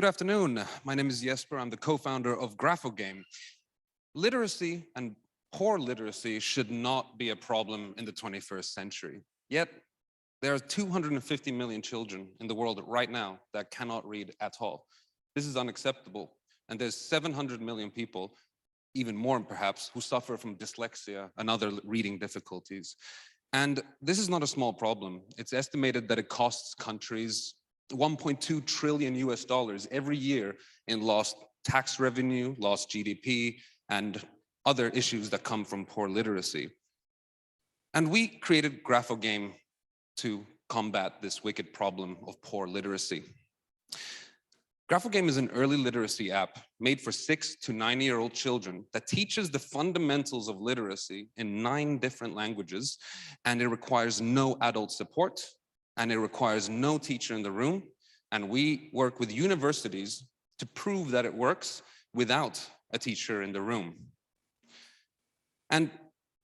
afternoon. My name is Jesper. I'm the co-founder of GraphoGame. Literacy and poor literacy should not be a problem in the 21st century. Yet, there are 250 million children in the world right now that cannot read at all. This is unacceptable. And there's 700 million people, even more perhaps, who suffer from dyslexia and other reading difficulties. And this is not a small problem. It's estimated that it costs countries $1.2 trillion every year in lost tax revenue, lost GDP, and other issues that come from poor literacy. And we created GraphoGame to combat this wicked problem of poor literacy. GraphoGame is an early literacy app made for 6 to 9-year-old children that teaches the fundamentals of literacy in 9 different languages, and it requires no adult support, and it requires no teacher in the room. And we work with universities to prove that it works without a teacher in the room. And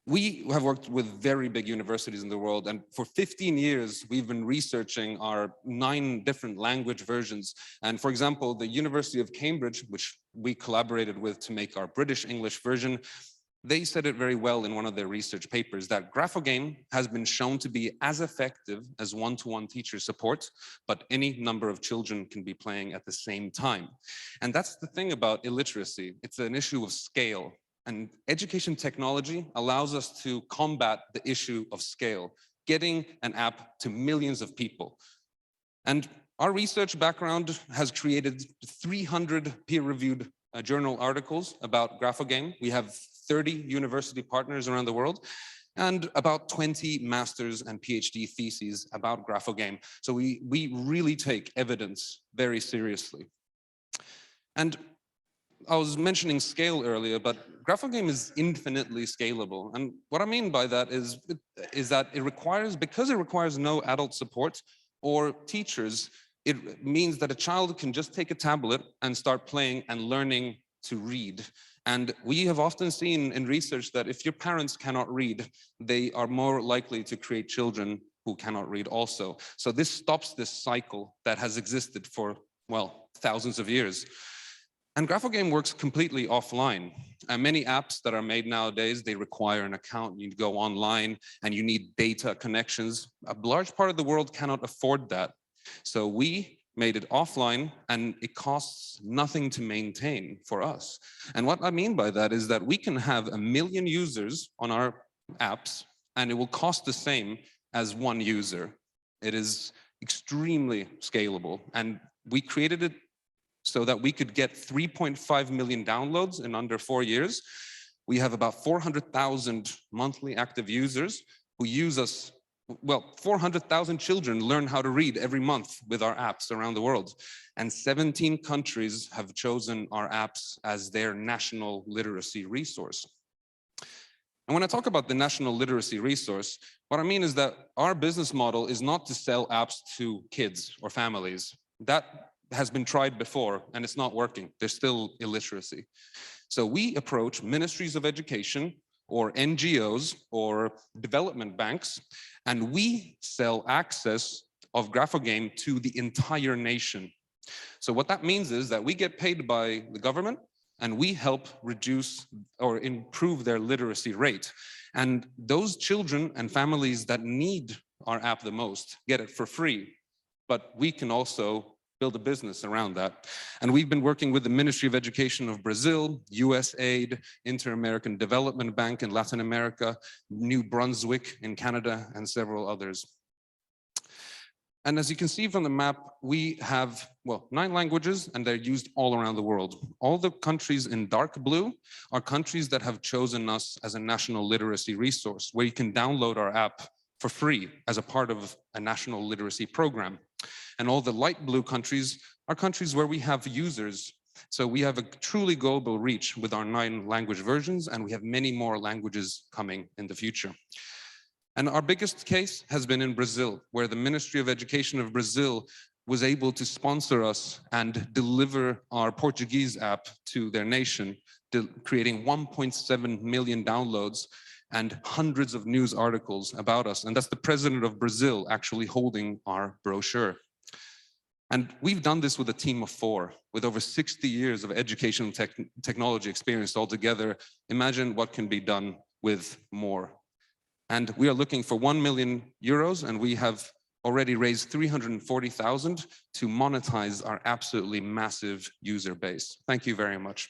we have worked with very big universities in the world, and for 15 years, we've been researching our 9 different language versions. And for example, the University of Cambridge, which we collaborated with to make our British English version, they said it very well in one of their research papers that GraphoGame has been shown to be as effective as one-to-one teacher support, but any number of children can be playing at the same time. And that's the thing about illiteracy. It's an issue of scale. And education technology allows us to combat the issue of scale, getting an app to millions of people. And our research background has created 300 peer-reviewed journal articles about GraphoGame. We have 30 university partners around the world, and about 20 master's and PhD theses about GraphoGame. So we really take evidence very seriously. And I was mentioning scale earlier, but GraphoGame is infinitely scalable. And what I mean by that is that because it requires no adult support or teachers, it means that a child can just take a tablet and start playing and learning to read. And we have often seen in research that if your parents cannot read, they are more likely to create children who cannot read also. So this stops this cycle that has existed for, well, thousands of years. And GraphoGame works completely offline. Many apps that are made nowadays, they require an account. You need to go online and you need data connections. A large part of the world cannot afford that. So we made it offline, and it costs nothing to maintain for us. And what I mean by that is that we can have 1 million users on our apps, and it will cost the same as 1 user. It is extremely scalable, and we created it so that we could get 3.5 million downloads in under 4 years. We have about 400,000 monthly active users who use us. Well, 400,000 children learn how to read every month with our apps around the world. And 17 countries have chosen our apps as their national literacy resource. And when I talk about the national literacy resource, what I mean is that our business model is not to sell apps to kids or families. That has been tried before, and it's not working. There's still illiteracy. So we approach ministries of education or NGOs or development banks, and we sell access of GraphoGame to the entire nation. So what that means is that we get paid by the government, and we help reduce or improve their literacy rate. And those children and families that need our app the most get it for free, but we can also build a business around that. And we've been working with the Ministry of Education of Brazil, USAID, Inter-American Development Bank in Latin America, New Brunswick in Canada, and several others. And as you can see from the map, we have, well, 9 languages, and they're used all around the world. All the countries in dark blue are countries that have chosen us as a national literacy resource, where you can download our app for free as a part of a national literacy program. And all the light blue countries are countries where we have users. So we have a truly global reach with our 9 language versions, and we have many more languages coming in the future. And our biggest case has been in Brazil, where the Ministry of Education of Brazil was able to sponsor us and deliver our Portuguese app to their nation, creating 1.7 million downloads and hundreds of news articles about us. And that's the president of Brazil actually holding our brochure. And we've done this with a team of 4, with over 60 years of educational technology experience altogether. Imagine what can be done with more. And we are looking for 1 million euros, and we have already raised 340,000 to monetize our absolutely massive user base. Thank you very much.